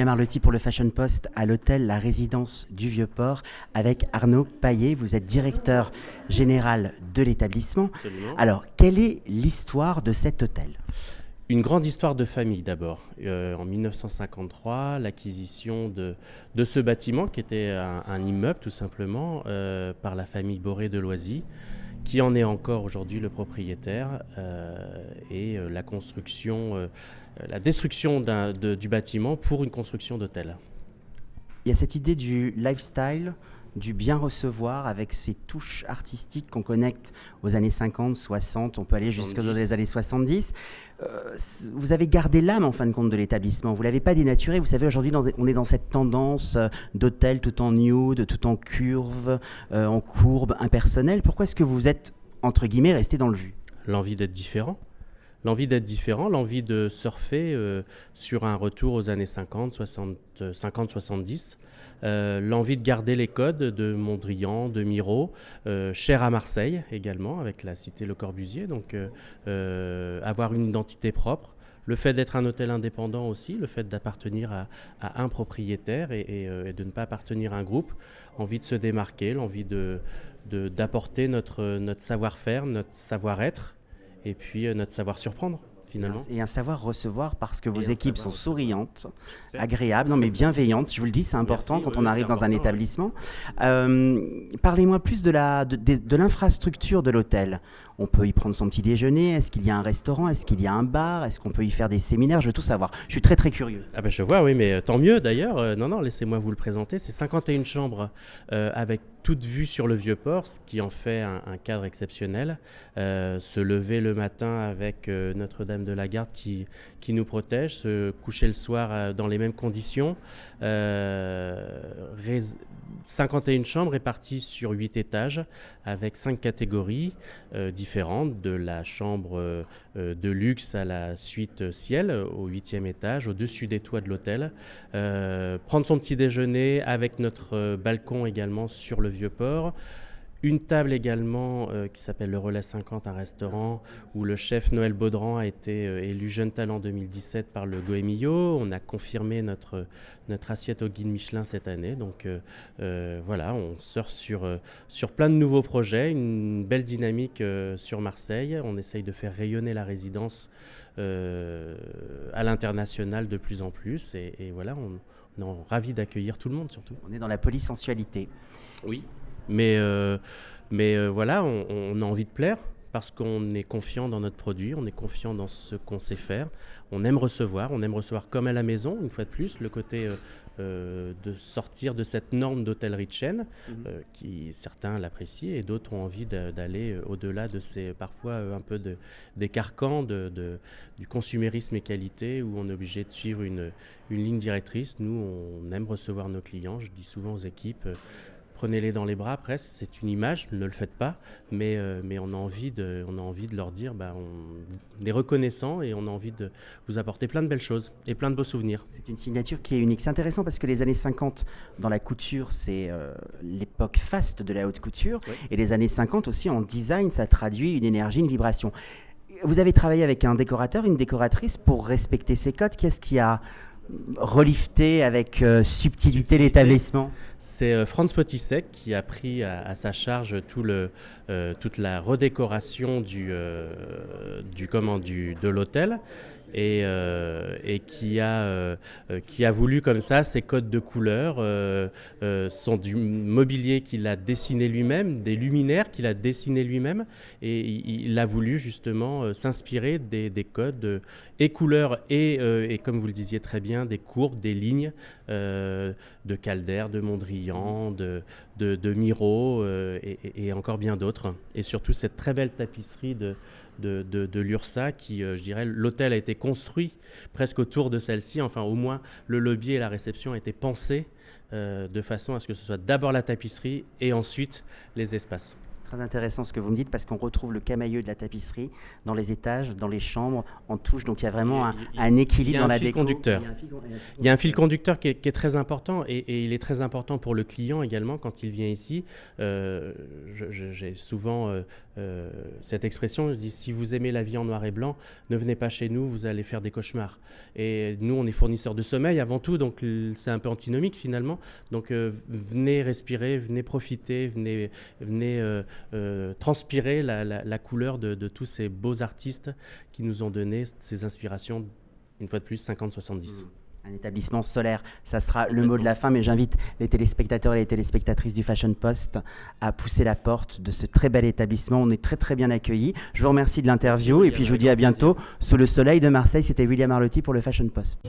Marlotti pour le Fashion Post à l'hôtel La Résidence du Vieux-Port avec Arnaud Paillet. Vous êtes directeur général de l'établissement. Absolument. Alors, quelle est l'histoire de cet hôtel ? Une grande histoire de famille d'abord. En 1953, l'acquisition de ce bâtiment qui était un immeuble tout simplement par la famille Boré de Loisy, qui en est encore aujourd'hui le propriétaire, et la construction, la destruction du bâtiment pour une construction d'hôtel. Il y a cette idée du lifestyle, du bien recevoir avec ces touches artistiques qu'on connecte aux années 50, 60, on peut aller jusqu'aux années 70. Vous avez gardé l'âme en fin de compte de l'établissement, vous ne l'avez pas dénaturé. Vous savez, aujourd'hui on est dans cette tendance d'hôtel tout en nude, tout en curve, en courbe, impersonnel. Pourquoi est-ce que vous êtes, entre guillemets, resté dans le jus ? L'envie d'être différent. L'envie de surfer sur un retour aux années 50, 70, l'envie de garder les codes de Mondrian, de Miro, cher à Marseille également, avec la cité Le Corbusier, donc avoir une identité propre. Le fait d'être un hôtel indépendant aussi, le fait d'appartenir à un propriétaire et de ne pas appartenir à un groupe, envie de se démarquer, l'envie d'apporter notre savoir-faire, notre savoir-être, et puis notre savoir surprendre finalement. Et un savoir recevoir parce que vos équipes sont souriantes, agréables, non mais bienveillantes. Je vous le dis, c'est important. Merci, quand on arrive dans un établissement. Parlez-moi plus de l'infrastructure de l'hôtel. On peut y prendre son petit déjeuner. Est-ce qu'il y a un restaurant ? Est-ce qu'il y a un bar ? Est-ce qu'on peut y faire des séminaires ? Je veux tout savoir. Je suis très très curieux. Ah ben je vois, oui, mais tant mieux d'ailleurs. Non, laissez-moi vous le présenter. C'est 51 chambres avec toute vue sur le Vieux-Port, ce qui en fait un cadre exceptionnel. Se lever le matin avec Notre-Dame de la Garde qui nous protège, se coucher le soir dans les mêmes conditions. 51 chambres réparties sur 8 étages avec 5 catégories différentes, de la chambre de luxe à la suite ciel au 8e étage, au-dessus des toits de l'hôtel. Prendre son petit déjeuner avec notre balcon également sur le Vieux-Port. Une table également qui s'appelle le Relais 50, un restaurant où le chef Noël Baudran a été élu jeune talent 2017 par le Goemio. On a confirmé notre assiette au guide Michelin cette année. Donc voilà, on sort sur plein de nouveaux projets, une belle dynamique sur Marseille. On essaye de faire rayonner la résidence à l'international de plus en plus. Et voilà, on est ravis d'accueillir tout le monde surtout. On est dans la polysensualité. Oui. Mais voilà, on a envie de plaire parce qu'on est confiant dans notre produit, on est confiant dans ce qu'on sait faire. On aime recevoir comme à la maison, une fois de plus, le côté de sortir de cette norme d'hôtellerie de chaîne, qui certains l'apprécient et d'autres ont envie d'aller au-delà de ces parfois un peu des carcans du consumérisme et qualité où on est obligé de suivre une ligne directrice. Nous, on aime recevoir nos clients, je dis souvent aux équipes, prenez-les dans les bras presque, c'est une image, ne le faites pas, mais on a envie de leur dire, on est reconnaissant et on a envie de vous apporter plein de belles choses et plein de beaux souvenirs. C'est une signature qui est unique. C'est intéressant parce que les années 50 dans la couture, c'est l'époque faste de la haute couture, oui. Et les années 50 aussi en design, ça traduit une énergie, une vibration. Vous avez travaillé avec un décorateur, une décoratrice pour respecter ces codes. Qu'est-ce qui a relifter avec subtilité l'établissement? C'est Franz Potisek qui a pris à sa charge toute la redécoration de l'hôtel et qui a voulu comme ça ces codes de couleurs sont du mobilier qu'il a dessiné lui-même, des luminaires qu'il a dessinés lui-même et il a voulu justement s'inspirer des codes et couleurs et comme vous le disiez très bien, des courbes, des lignes de Calder, de Mondrian, de Miro et encore bien d'autres. Et surtout cette très belle tapisserie de l'URSA qui, je dirais, l'hôtel a été construit presque autour de celle-ci. Enfin, au moins, le lobby et la réception ont été pensés de façon à ce que ce soit d'abord la tapisserie et ensuite les espaces. Très intéressant ce que vous me dites parce qu'on retrouve le camailleux de la tapisserie dans les étages, dans les chambres, en touche. Donc il y a vraiment un équilibre dans la déco. Il y a un fil conducteur qui est très important et il est très important pour le client également quand il vient ici. J'ai souvent cette expression, je dis si vous aimez la vie en noir et blanc, ne venez pas chez nous, vous allez faire des cauchemars. Et nous, on est fournisseurs de sommeil avant tout, donc c'est un peu antinomique finalement. Donc venez respirer, venez profiter, venez transpirer la couleur de tous ces beaux artistes qui nous ont donné ces inspirations, une fois de plus, 50-70. Un établissement solaire, ça sera le mot de la fin, mais j'invite les téléspectateurs et les téléspectatrices du Fashion Post à pousser la porte de ce très bel établissement. On est très très bien accueillis. Je vous remercie de l'interview et puis je vous dis à bientôt sous le soleil de Marseille. C'était William Arlotti pour le Fashion Post.